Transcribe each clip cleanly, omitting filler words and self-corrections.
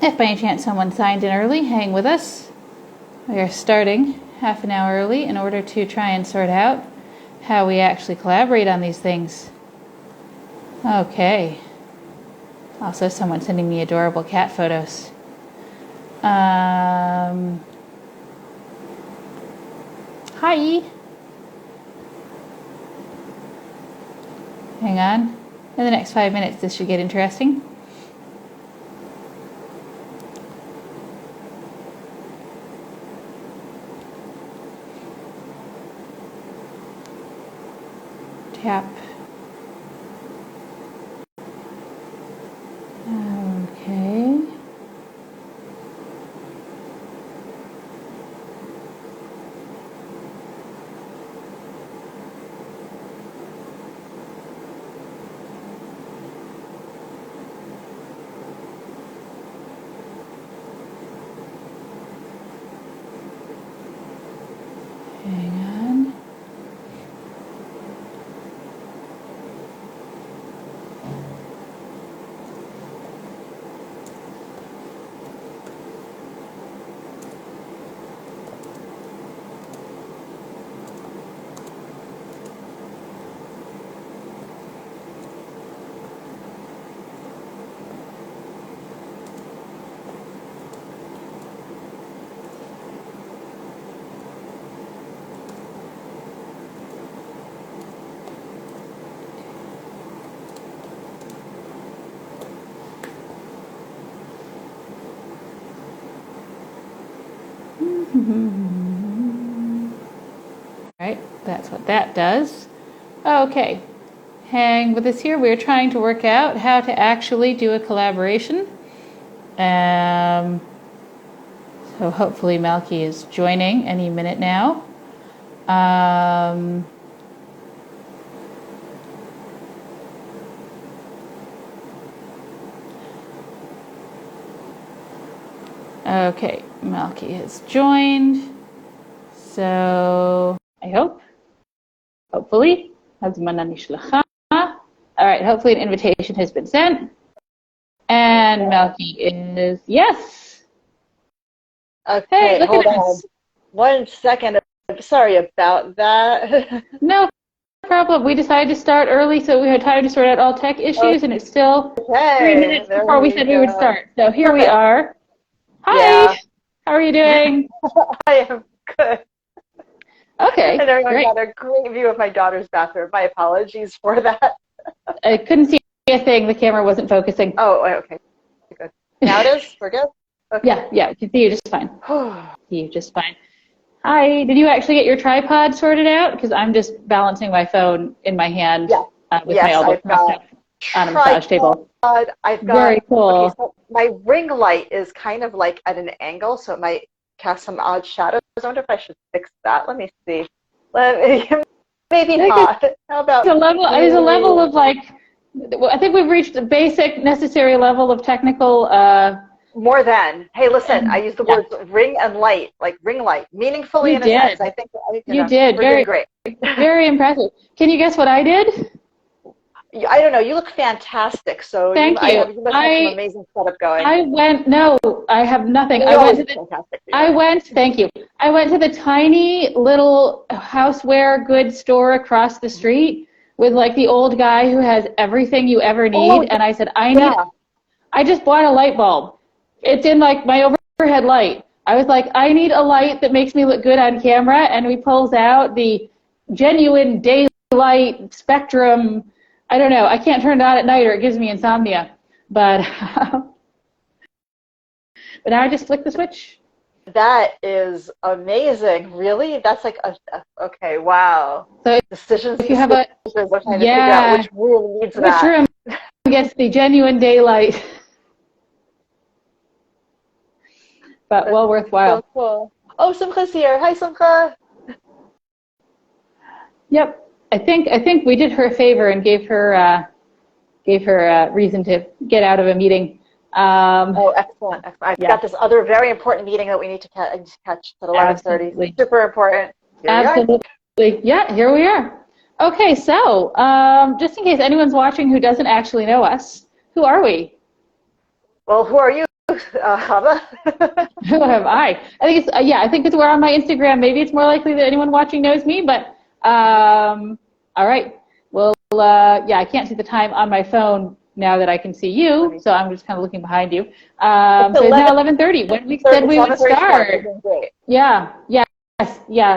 If by any chance someone signed in early, hang with us. We are starting half an hour early in order to try and sort out how we actually collaborate on these things. Okay. Also, someone sending me adorable cat photos. Hi. Hang on. In the next 5 minutes, this should get interesting. Tap. Okay. Hang on. Right, that's what that does. Okay, hang with us here. We're trying to work out how to actually do a collaboration. So hopefully Malkie is joining any minute now. Okay, Malkie has joined. So I hope, hopefully, Hazmana Nishlacha. All right, hopefully an invitation has been sent. And Malkie is, yes. Okay, hey, hold on 1 second. I'm sorry about that. No problem. We decided to start early, so we had time to sort out all tech issues, and it's still 3 minutes before we said we would start. So here we are. Hi. Yeah. How are you doing? I am good. Okay. And everyone great. got a great view of my daughter's bathroom. My apologies for that. I couldn't see a thing. The camera wasn't focusing. Oh, okay. Good. Now it is? We're good? Okay. Yeah. I can see you just fine. See you just fine. Hi. Did you actually get your tripod sorted out? Because I'm just balancing my phone in my hand with my elbow pressed up on a massage table. I've got, very cool. Okay, so my ring light is kind of like at an angle, so it might cast some odd shadows. I wonder if I should fix that. Let me see. Maybe not. How about there's a level of like, I think we've reached the basic necessary level of technical. More than. Hey, listen, I use the words ring and light, like ring light, meaningfully you in did. a sense. I think you did. Very great. Very impressive. Can you guess what I did? I don't know. You look fantastic. So Thank you. You must have some amazing setup going. No, I have nothing. Thank you. I went to the tiny little houseware goods store across the street with like the old guy who has everything you ever need. And I said, I just bought a light bulb. It's in like my overhead light. I was like, I need a light that makes me look good on camera. And he pulls out the genuine daylight spectrum. I don't know. I can't turn it on at night or it gives me insomnia. But now I just flick the switch. That is amazing. Really? That's like okay. Wow. So decisions. If you have to figure out which room needs that. Which room gets the genuine daylight? But well worthwhile. So cool. Oh, Simcha's here. Hi, Simcha. Yep. I think we did her a favor and gave her a reason to get out of a meeting. Excellent. I've got this other very important meeting that we need to catch at 11:30. Super important. Absolutely. Yeah, here we are. Okay, so just in case anyone's watching who doesn't actually know us, who are we? Well, who are you? Havva? Who have I? I think it's I think it's we're on my Instagram. Maybe it's more likely that anyone watching knows me, but all right. Well, I can't see the time on my phone now that I can see you, so I'm just kind of looking behind you. So it's now 11:30. When we said we would start. Yeah.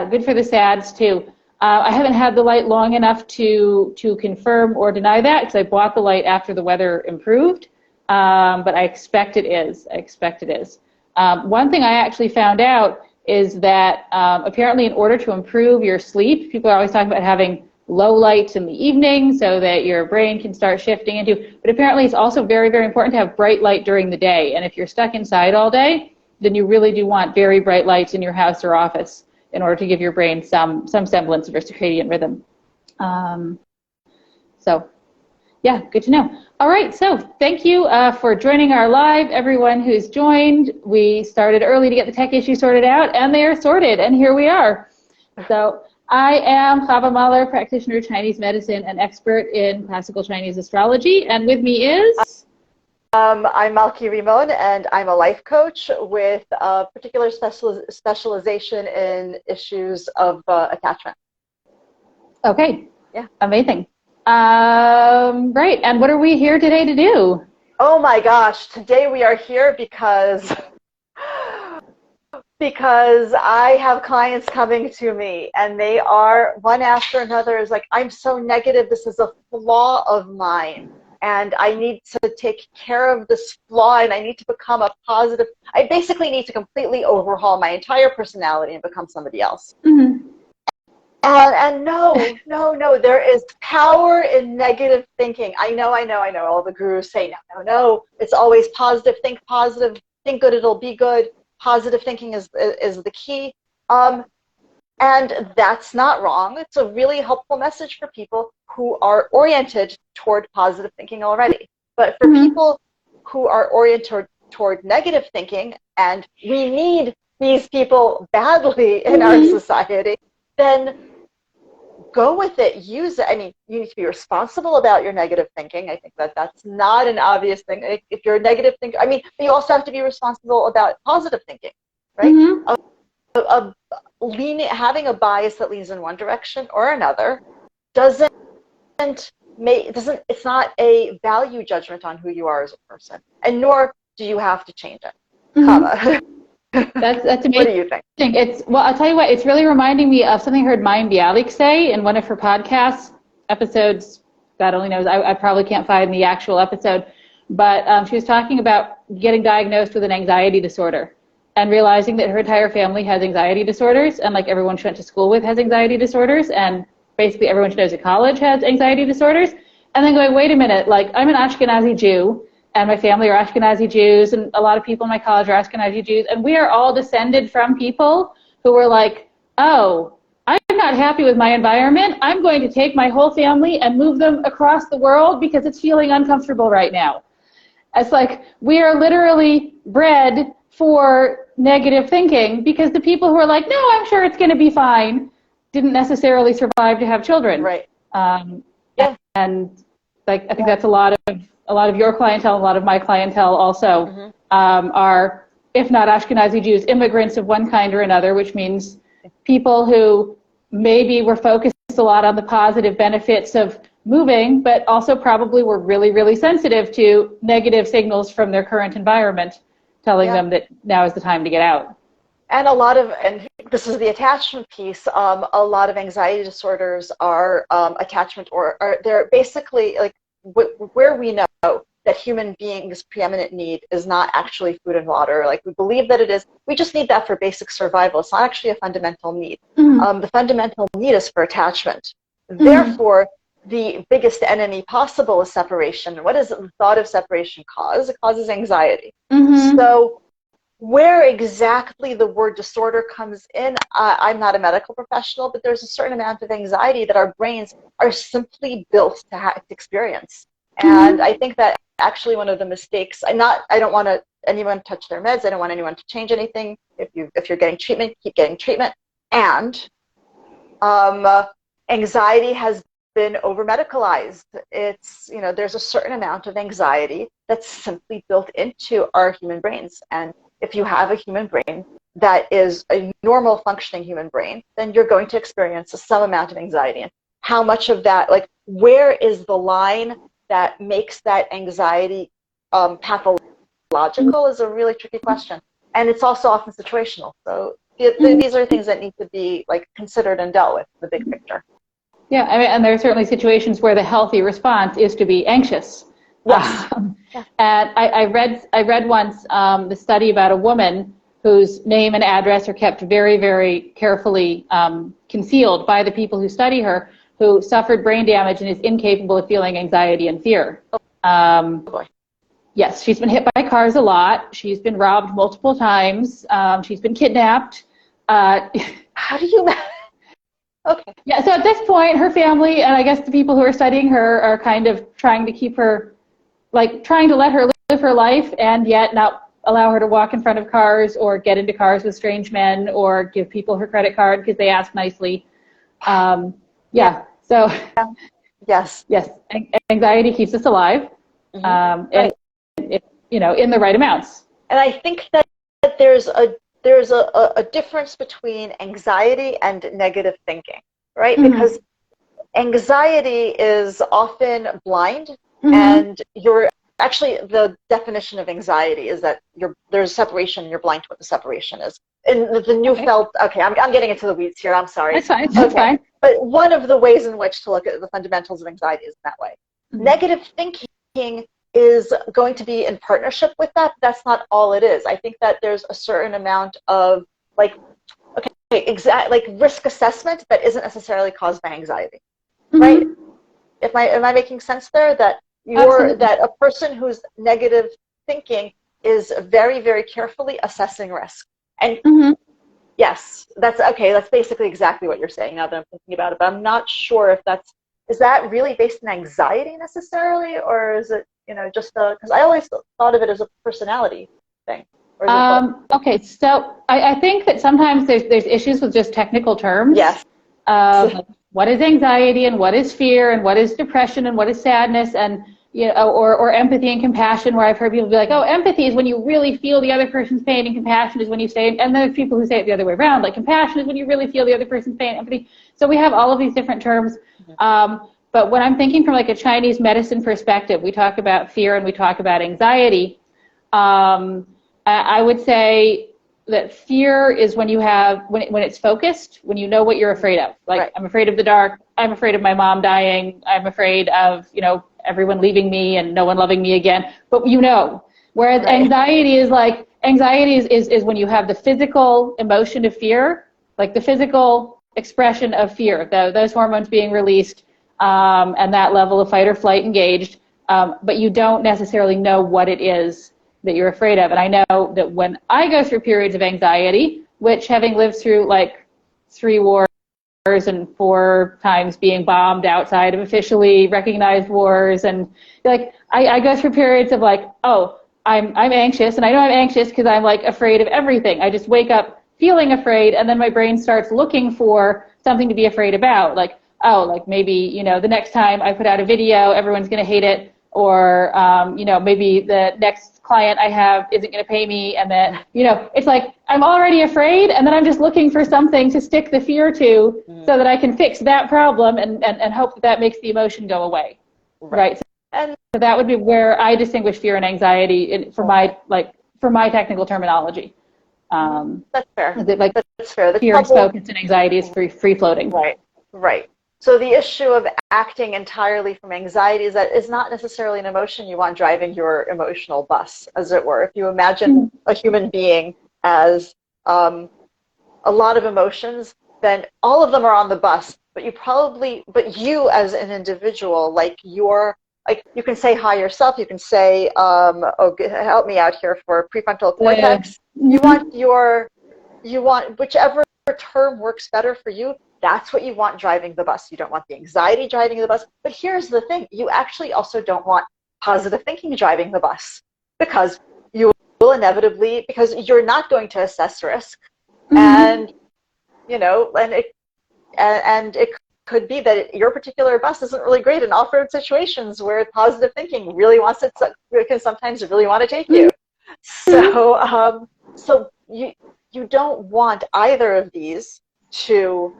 Good for the SADs too. I haven't had the light long enough to confirm or deny that because I bought the light after the weather improved. But I expect it is. One thing I actually found out is that apparently in order to improve your sleep, people are always talking about having low lights in the evening so that your brain can start shifting into, but apparently it's also very, very important to have bright light during the day. And if you're stuck inside all day, then you really do want very bright lights in your house or office in order to give your brain some semblance of a circadian rhythm. Yeah, good to know. All right, so thank you for joining our live, everyone who's joined. We started early to get the tech issues sorted out, and they are sorted, and here we are. So I am Havva Mahler, practitioner, Chinese medicine, and expert in classical Chinese astrology, and with me is... I'm Malkie Rimon, and I'm a life coach with a particular specialization in issues of attachment. Okay. Yeah. Amazing. Great. And what are we here today to do? Oh my gosh. Today we are here because I have clients coming to me and they are one after another is like, I'm so negative. This is a flaw of mine. And I need to take care of this flaw and I need to become a positive. I basically need to completely overhaul my entire personality and become somebody else. Mm-hmm. And no, there is power in negative thinking. I know, all the gurus say no, it's always positive, think good, it'll be good. Positive thinking is the key. And that's not wrong. It's a really helpful message for people who are oriented toward positive thinking already. But for people who are oriented toward negative thinking, and we need these people badly in our society, then go with it, use it. I mean, you need to be responsible about your negative thinking. I think that's not an obvious thing. If you're a negative thinker, I mean, you also have to be responsible about positive thinking, right? Having a bias that leans in one direction or another it's not a value judgment on who you are as a person, and nor do you have to change it. That's amazing. What do you think? Well, I'll tell you what, it's really reminding me of something I heard Mayim Bialik say in one of her podcast episodes. God only knows, I probably can't find the actual episode, but she was talking about getting diagnosed with an anxiety disorder and realizing that her entire family has anxiety disorders, and like everyone she went to school with has anxiety disorders, and basically everyone she knows at college has anxiety disorders, and then going, wait a minute, like I'm an Ashkenazi Jew, and my family are Ashkenazi Jews, and a lot of people in my college are Ashkenazi Jews, and we are all descended from people who were like, oh, I'm not happy with my environment. I'm going to take my whole family and move them across the world because it's feeling uncomfortable right now. It's like we are literally bred for negative thinking because the people who are like, no, I'm sure it's going to be fine, didn't necessarily survive to have children. Right. And like I think that's a lot of your clientele, a lot of my clientele also are, if not Ashkenazi Jews, immigrants of one kind or another, which means people who maybe were focused a lot on the positive benefits of moving, but also probably were really, really sensitive to negative signals from their current environment telling them that now is the time to get out. And and this is the attachment piece, a lot of anxiety disorders are attachment, or they're basically like where we know that human beings' preeminent need is not actually food and water. Like we believe that it is, we just need that for basic survival. It's not actually a fundamental need. The fundamental need is for attachment. Therefore, the biggest enemy possible is separation. What does the thought of separation cause? It causes anxiety. So where exactly the word disorder comes in, I'm not a medical professional, but there's a certain amount of anxiety that our brains are simply built to experience. And I think that actually one of the mistakes, I don't want anyone to touch their meds. I don't want anyone to change anything. If you're getting treatment, keep getting treatment. And anxiety has been over medicalized. It's, you know, there's a certain amount of anxiety that's simply built into our human brains. And if you have a human brain that is a normal functioning human brain, then you're going to experience some amount of anxiety. And how much of that, like, where is the line that makes that anxiety pathological is a really tricky question. And it's also often situational. So these are things that need to be like considered and dealt with in the big picture. Yeah, I mean, and there are certainly situations where the healthy response is to be anxious. Yes. Yeah. And I read once the study about a woman whose name and address are kept very, very carefully concealed by the people who study her, who suffered brain damage and is incapable of feeling anxiety and fear. Yes, she's been hit by cars a lot. She's been robbed multiple times. She's been kidnapped. How do you? Okay. Yeah, so at this point, her family and I guess the people who are studying her are kind of trying to keep her, like trying to let her live her life and yet not allow her to walk in front of cars or get into cars with strange men or give people her credit card because they ask nicely. Yeah, so yes, anxiety keeps us alive, and you know, in the right amounts. And I think that there's a difference between anxiety and negative thinking, right? Mm-hmm. Because anxiety is often blind, mm-hmm. and you're actually, the definition of anxiety is that there's separation and you're blind to what the separation is. In the new felt, I'm getting into the weeds here, I'm sorry. That's fine, that's fine. But one of the ways in which to look at the fundamentals of anxiety is that way. Mm-hmm. Negative thinking is going to be in partnership with that. That's not all it is. I think that there's a certain amount of like risk assessment that isn't necessarily caused by anxiety, mm-hmm. right? Am I making sense there? That that a person who's negative thinking is very, very carefully assessing risk. And mm-hmm. yes, that's okay. That's basically exactly what you're saying now that I'm thinking about it. But I'm not sure if is that really based on anxiety necessarily, or is it, you know, just because I always thought of it as a personality thing. Okay, so I think that sometimes there's issues with just technical terms. Yes. What is anxiety and what is fear and what is depression and what is sadness and, you know, or empathy and compassion, where I've heard people be like, oh, empathy is when you really feel the other person's pain and compassion is when you say, and there's people who say it the other way around, like compassion is when you really feel the other person's pain, empathy. So we have all of these different terms. Mm-hmm. But when I'm thinking from like a Chinese medicine perspective, we talk about fear and we talk about anxiety. I would say that fear is when you have, when it's focused, when you know what you're afraid of. Like, right. I'm afraid of the dark. I'm afraid of my mom dying. I'm afraid of, you know, everyone leaving me and no one loving me again. But you know, whereas right. anxiety is when you have the physical emotion of fear, like the physical expression of fear, those hormones being released, and that level of fight or flight engaged, but you don't necessarily know what it is that you're afraid of. And I know that when I go through periods of anxiety, which having lived through like 3 wars and 4 times being bombed outside of officially recognized wars, and like I go through periods of like, oh, I'm anxious, and I know I'm anxious because I'm like afraid of everything. I just wake up feeling afraid, and then my brain starts looking for something to be afraid about, like, oh, like maybe, you know, the next time I put out a video, everyone's going to hate it, or, you know, maybe the next client I have isn't going to pay me, and then, you know, it's like I'm already afraid, and then I'm just looking for something to stick the fear to so that I can fix that problem and hope that makes the emotion go away, right? So that would be where I distinguish fear and anxiety for my technical terminology. That's fair. That's fair. Fear is focused and anxiety is free floating. Right. So the issue of acting entirely from anxiety is that it's not necessarily an emotion you want driving your emotional bus, as it were. If you imagine a human being as a lot of emotions, then all of them are on the bus. But you as an individual, you can say hi yourself. You can say, help me out here for prefrontal cortex. Yeah. You want whichever term works better for you. That's what you want driving the bus. You don't want the anxiety driving the bus. But here's the thing. You actually also don't want positive thinking driving the bus, because you will inevitably, because you're not going to assess risk. Mm-hmm. And, you know, and it could be that your particular bus isn't really great in off-road situations where positive thinking really wants it, because sometimes it really want to take you. So, so you don't want either of these to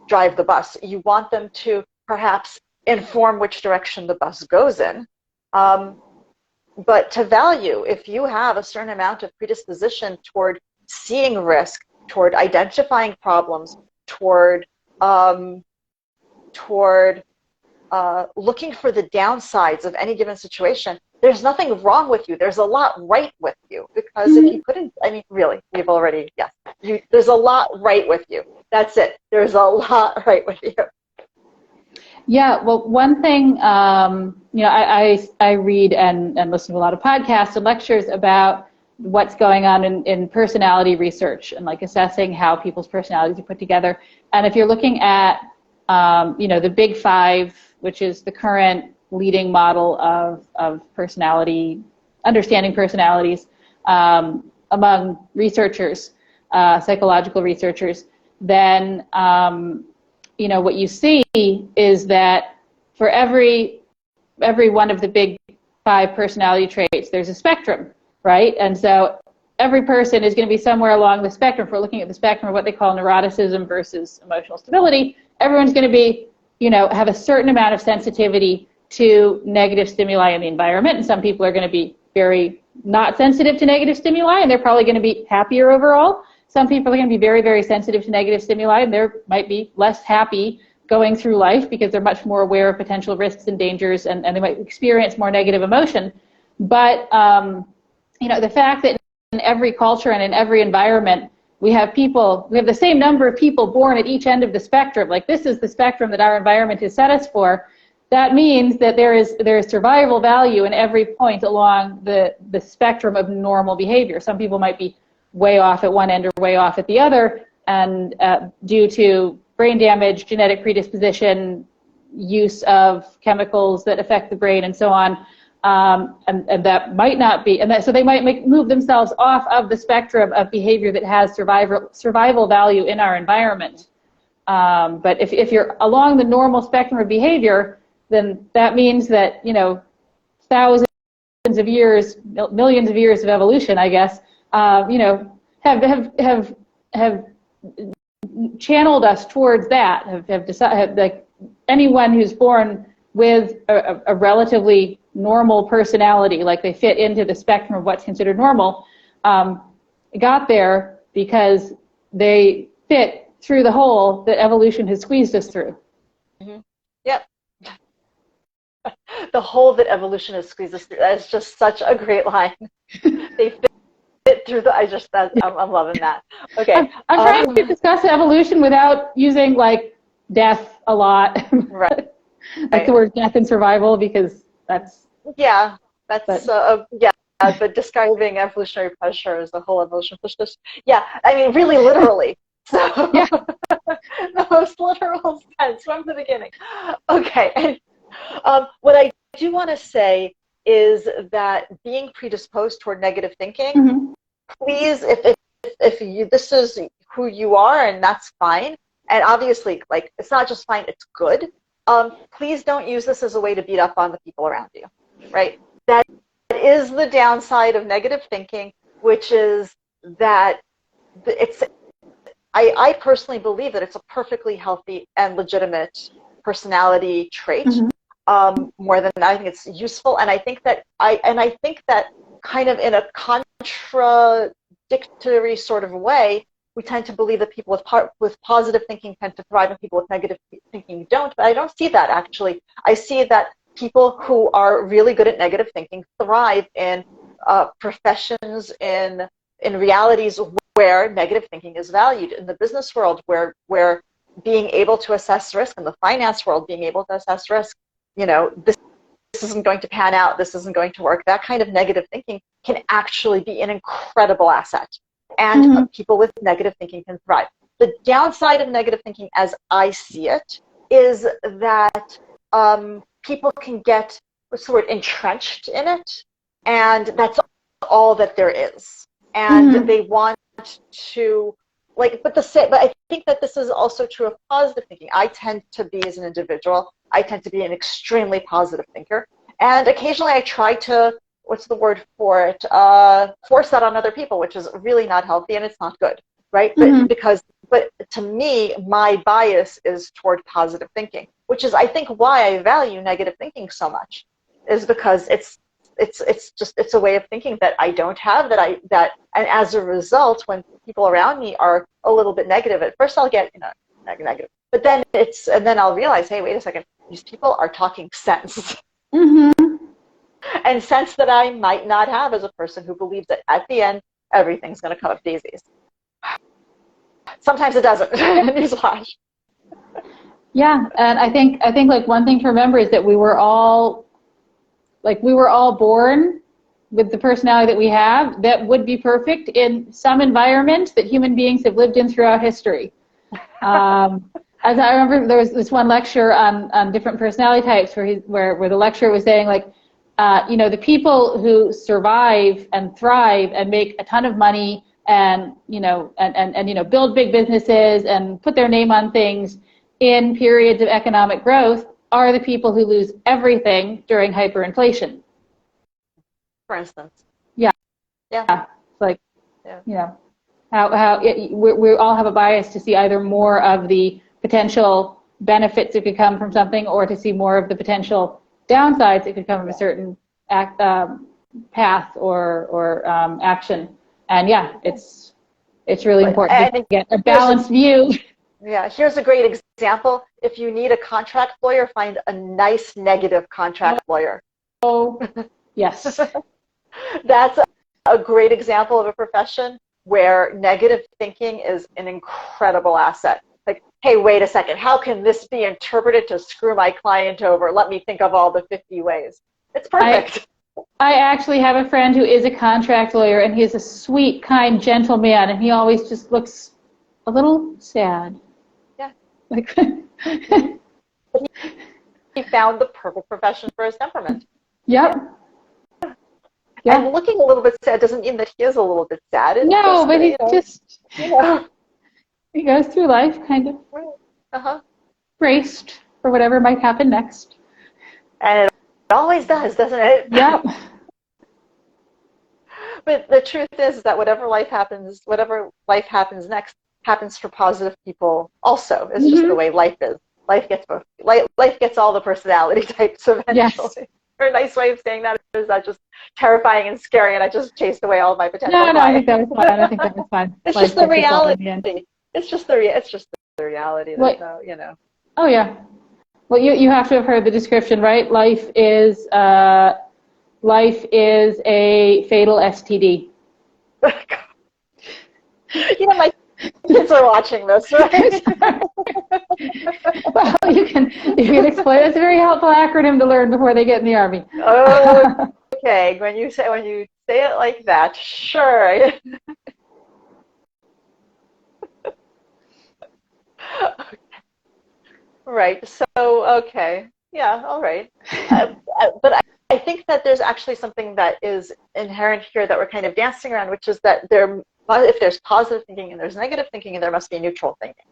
drive the bus. You want them to perhaps inform which direction the bus goes in. But to value, if you have a certain amount of predisposition toward seeing risk, toward identifying problems, toward looking for the downsides of any given situation, there's nothing wrong with you. There's a lot right with you. Because if you couldn't, I mean, really, we've already, yes, there's a lot right with you. That's it. There's a lot right with you. Yeah, well, one thing, I read and listen to a lot of podcasts and lectures about what's going on in personality research and like assessing how people's personalities are put together. And if you're looking at, the Big Five, which is the current leading model of personality, understanding personalities among researchers, psychological researchers, then what you see is that for every one of the Big Five personality traits, there's a spectrum, right? And so every person is going to be somewhere along the spectrum. If we're looking at the spectrum of what they call neuroticism versus emotional stability, everyone's going to be, have a certain amount of sensitivity to negative stimuli in the environment. And some people are going to be very not sensitive to negative stimuli, and they're probably going to be happier overall. Some people are going to be very, very sensitive to negative stimuli, and they might be less happy going through life because they're much more aware of potential risks and dangers, and they might experience more negative emotion. But, the fact that in every culture and in every environment, we have the same number of people born at each end of the spectrum. Like, this is the spectrum that our environment has set us for. That means that there is survival value in every point along the spectrum of normal behavior. Some people might be way off at one end or way off at the other, and due to brain damage, genetic predisposition, use of chemicals that affect the brain, and so on, and that might not be, so they might move themselves off of the spectrum of behavior that has survival value in our environment. But if you're along the normal spectrum of behavior, then that means that thousands of years, millions of years of evolution, I guess, have channeled us towards that. Have decided, like, anyone who's born with a relatively normal personality, like they fit into the spectrum of what's considered normal, got there because they fit through the hole that evolution has squeezed us through. Mm-hmm. Yep. The hole that evolution has squeezed us through. That is just such a great line. They fit through the. I'm loving that. Okay. I'm trying to discuss evolution without using like death a lot. Right. Like the word death and survival, because that's. Yeah, but describing evolutionary pressure as the whole evolution pushed us. Yeah, I mean, really literally. So, yeah. The most literal sense from the beginning. Okay. What I do want to say is that being predisposed toward negative thinking, mm-hmm. Please, if this is who you are, and that's fine, and obviously, like, it's not just fine, it's good. Please don't use this as a way to beat up on the people around you, right? That is the downside of negative thinking, which is that I personally believe that it's a perfectly healthy and legitimate personality trait. Mm-hmm. More than that, I think it's useful, and I think that kind of in a contradictory sort of way, we tend to believe that people with positive thinking tend to thrive and people with negative thinking don't, but I don't see that, actually. I see that people who are really good at negative thinking thrive in professions, in realities where negative thinking is valued. In the business world, where being able to assess risk, in the finance world, being able to assess risk, this isn't going to pan out, this isn't going to work, that kind of negative thinking can actually be an incredible asset. And mm-hmm. People with negative thinking can thrive. The downside of negative thinking, as I see it, is that people can get sort of entrenched in it, and that's all that there is. And mm-hmm. they want to but I think that this is also true of positive thinking. I tend to be, as an individual, I tend to be an extremely positive thinker. And occasionally I try to, what's the word for it, force that on other people, which is really not healthy and it's not good, right? Mm-hmm. But to me, my bias is toward positive thinking, which is, I think, why I value negative thinking so much, is because it's a way of thinking that I don't have, and as a result, when people around me are a little bit negative, at first I'll get, negative, but then then I'll realize, hey, wait a second, these people are talking sense. Mm-hmm. And sense that I might not have as a person who believes that at the end, everything's going to come up daisies. Sometimes it doesn't. Newsflash. Yeah, and I think like one thing to remember is that we were all born with the personality that we have that would be perfect in some environment that human beings have lived in throughout history. As I remember, there was this one lecture on different personality types where the lecturer was saying, like, the people who survive and thrive and make a ton of money and build big businesses and put their name on things in periods of economic growth are the people who lose everything during hyperinflation. For instance. Yeah. Yeah. It's like, we all have a bias to see either more of the potential benefits that could come from something, or to see more of the potential downsides that could come from a certain path or action. And it's really important to get a balanced view. Yeah, here's a great example. If you need a contract lawyer, find a nice negative contract lawyer. Oh, yes. That's a great example of a profession where negative thinking is an incredible asset. Like, hey, wait a second, how can this be interpreted to screw my client over? Let me think of all the 50 ways. It's perfect. I actually have a friend who is a contract lawyer, and he's a sweet, kind, gentle man, and he always just looks a little sad. Yeah. Like he found the perfect profession for his temperament. Yep. Yeah. And looking a little bit sad doesn't mean that he is a little bit sad. No, but he's just, he goes through life kind of braced for whatever might happen next. And it always does, doesn't it? Yep. But the truth is that whatever life happens next happens for positive people also. It's just the way life is. Life gets all the personality types eventually. Yes. Or a nice way of saying that is that just terrifying and scary, and I just chased away all of my potential. No, I think that was fine. It's just the reality. It's just the reality. That, Oh yeah. Well, you have to have heard the description, right? Life is a fatal STD. My kids are watching this, right? Well, you can explain. It's a very helpful acronym to learn before they get in the Army. Oh, okay. When you say it like that, sure. Okay. Right. So, okay. Yeah. All right. But I think that there's actually something that is inherent here that we're kind of dancing around, which is that if there's positive thinking and there's negative thinking, and there must be neutral thinking.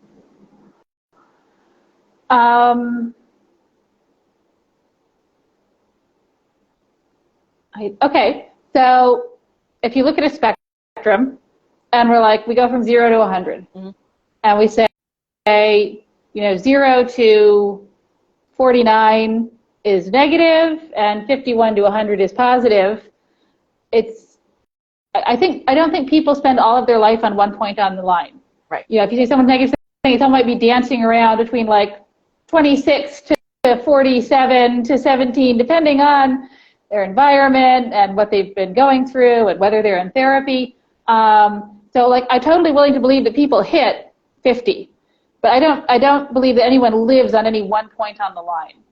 Okay, so if you look at a spectrum, and we go from 0 to 100, and we say, 0 to 49 is negative, and 51 to 100 is positive. I don't think people spend all of their life on one point on the line. Right. If you see someone's negative thinking, someone might be dancing around between 26 to 47 to 17, depending on their environment and what they've been going through and whether they're in therapy. I'm totally willing to believe that people hit 50, but I don't believe that anyone lives on any one point on the line.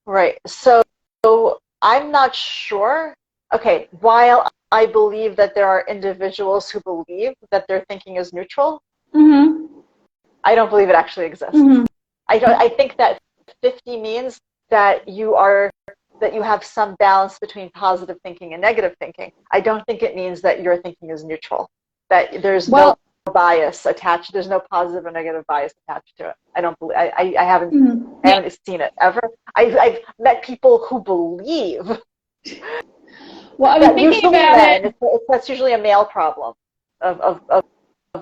Right. So I'm not sure. Okay, while I believe that there are individuals who believe that their thinking is neutral, I don't believe it actually exists. I think that 50 means that you have some balance between positive thinking and negative thinking. I don't think it means that your thinking is neutral. that there's no bias attached. There's no positive or negative bias attached to it. I don't believe. I haven't. I haven't seen it ever. I've met people who believe. Well, I was thinking about it. That's usually a male problem of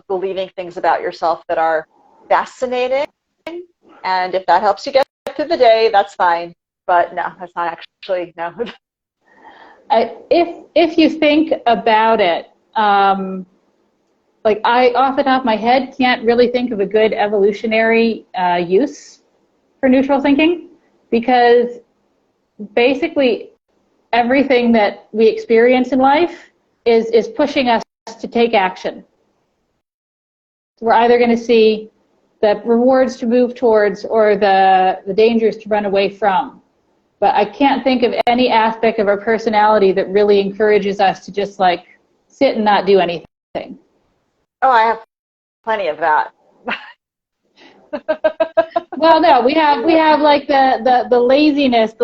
believing things about yourself that are fascinating. And if that helps you get through the day, that's fine. But no, that's not actually no. If you think about it. Like I, off the top of my head, can't really think of a good evolutionary use for neutral thinking, because basically everything that we experience in life is pushing us to take action. We're either going to see the rewards to move towards or the dangers to run away from. But I can't think of any aspect of our personality that really encourages us to just like sit and not do anything. Oh, I have plenty of that. Well, no, we have like the laziness,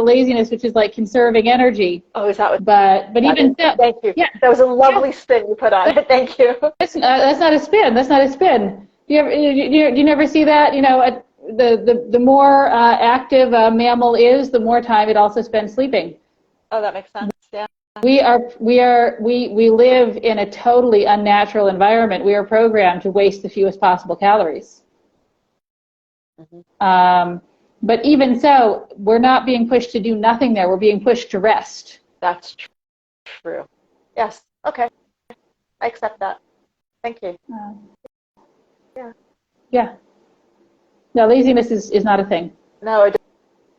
which is like conserving energy. Oh, is that what? But even so, thank you. Yeah, that was a lovely spin you put on it. Thank you. That's not a spin. That's not a spin. You never see that? You know, the more active a mammal is, the more time it also spends sleeping. Oh, that makes sense. Yeah. We live in a totally unnatural environment. We are programmed to waste the fewest possible calories. Mm-hmm. But even so, we're not being pushed to do nothing there. We're being pushed to rest. That's true. Yes. Okay. I accept that. Thank you. Yeah. Yeah. No, laziness is not a thing. No, it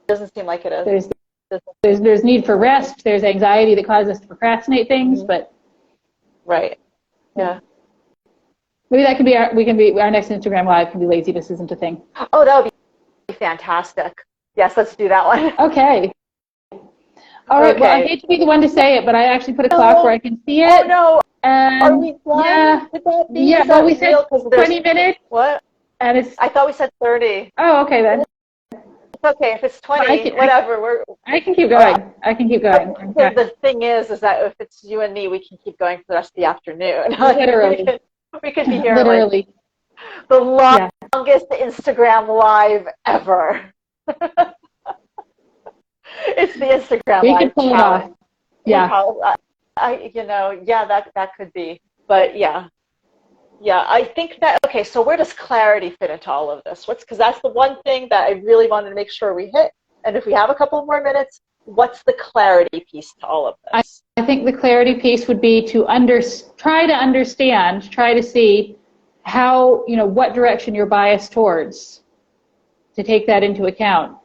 doesn't seem like it is. There's need for rest. There's anxiety that causes us to procrastinate things, but right. Yeah. Maybe that can be our next Instagram Live can be laziness isn't a thing. Oh, that would be fantastic. Yes, let's do that one. Okay. All right. Okay. Well, I hate to be the one to say it, but I actually put a clock where I can see it. Oh no. Are we done? Yeah. Would that be? Yeah. Well, we said 20 minutes. What? And it's. I thought we said 30. Oh, okay then. It's okay if it's 20. Whatever. I can keep going. I can keep going. Okay. The thing is that if it's you and me, we can keep going for the rest of the afternoon. Literally. we could be here. Literally. Like, the longest Instagram Live ever. It's the Instagram we Live can pull challenge. it off. Yeah. That could be. But yeah, I think that, okay, so where does clarity fit into all of this? Because that's the one thing that I really wanted to make sure we hit. And if we have a couple more minutes, what's the clarity piece to all of this? I think the clarity piece would be to try to see how, what direction you're biased towards, to take that into account.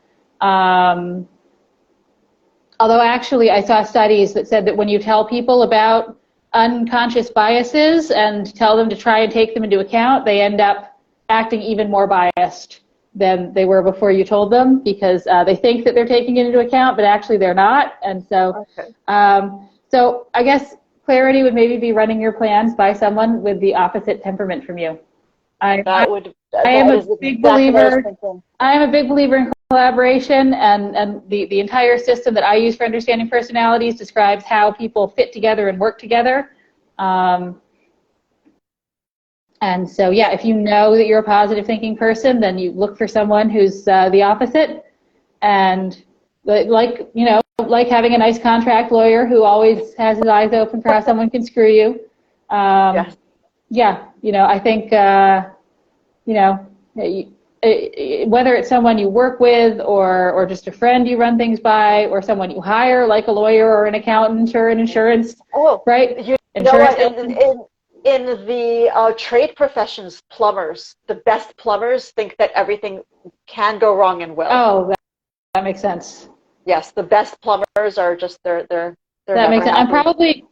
Although actually I saw studies that said that when you tell people about unconscious biases and tell them to try and take them into account, they end up acting even more biased than they were before you told them, because they think that they're taking it into account, but actually they're not. And so, so I guess clarity would maybe be running your plans by someone with the opposite temperament from you. I am a big believer in collaboration, and the entire system that I use for understanding personalities describes how people fit together and work together. And so, yeah, if you know that you're a positive thinking person, then you look for someone who's the opposite. And like having a nice contract lawyer who always has his eyes open for how someone can screw you. Yes. Yeah, I think, whether it's someone you work with or just a friend you run things by, or someone you hire, like a lawyer or an accountant or an insurance, right? In the trade professions, plumbers, the best plumbers think that everything can go wrong and will. Oh, that makes sense. Yes, the best plumbers are just they're that makes sense. And probably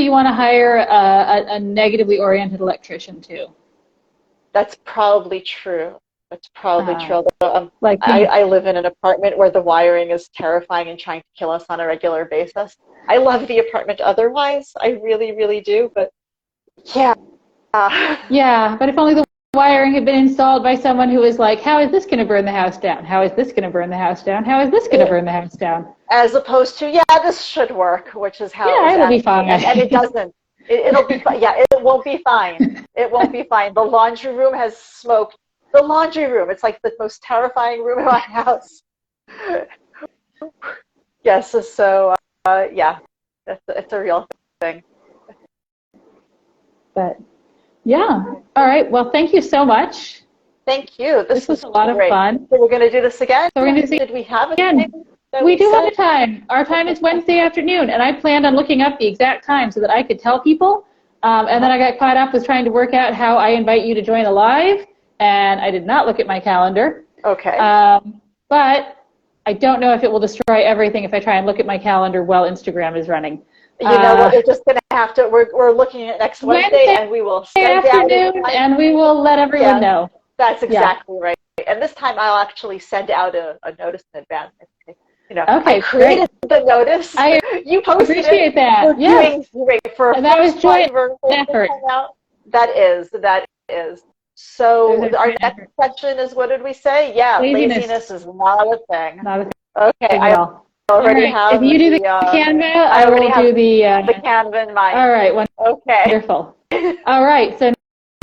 you want to hire a negatively oriented electrician too. That's probably true. That's probably true. I live in an apartment where the wiring is terrifying and trying to kill us on a regular basis. I love the apartment otherwise. I really, really do. But yeah. Yeah, but if only the wiring had been installed by someone who was like, how is this going to burn the house down? How is this going to burn the house down? How is this going to burn the house down? As opposed to, this should work, which is how it'll be fine. And it doesn't. It'll be fine. Yeah, it won't be fine. It won't be fine. The laundry room has smoked. The laundry room. It's like the most terrifying room in my house. Yes. So yeah, it's a real thing. But yeah. All right. Well, thank you so much. Thank you. This was a lot of fun. So we're going to do this again? So we're going to do Did we have a again? time that We do said? have a time. Our time is Wednesday afternoon, and I planned on looking up the exact time so that I could tell people. And then I got caught up with trying to work out how I invite you to join a live, and I did not look at my calendar. Okay. But I don't know if it will destroy everything if I try and look at my calendar while Instagram is running. You know what? We're just going to have to. We're looking at next Wednesday, and we will send afternoon, and we will let everyone know. That's exactly right. And this time I'll actually send out a notice in advance. You know, okay, I created the notice. You posted appreciate it. that. We're doing great for and that was joint effort. That is. So our next section is, what did we say? Yeah, laziness is not a thing. Not a thing. Okay, I already have. If you do the Canva, I will do the Canva in mind. All right. Okay. Wonderful. All right. So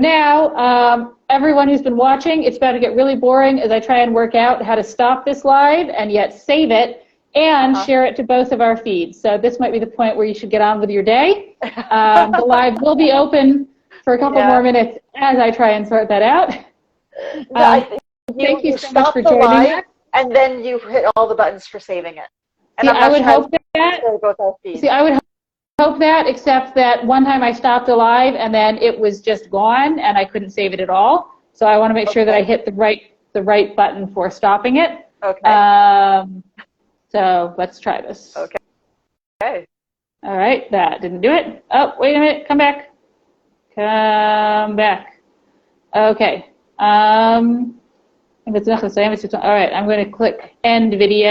now, everyone who's been watching, it's about to get really boring as I try and work out how to stop this live and yet save it and share it to both of our feeds. So this might be the point where you should get on with your day. The live will be open for a couple more minutes as I try and sort that out. Thank you so much for joining us. And then you hit all the buttons for saving it. And I would hope that. See, I would hope that, except that one time I stopped a live and then it was just gone and I couldn't save it at all. So I want to make sure that I hit the right button for stopping it. Okay. So let's try this. Okay. All right, that didn't do it. Oh, wait a minute, come back. Okay. All right, I'm going to click end video.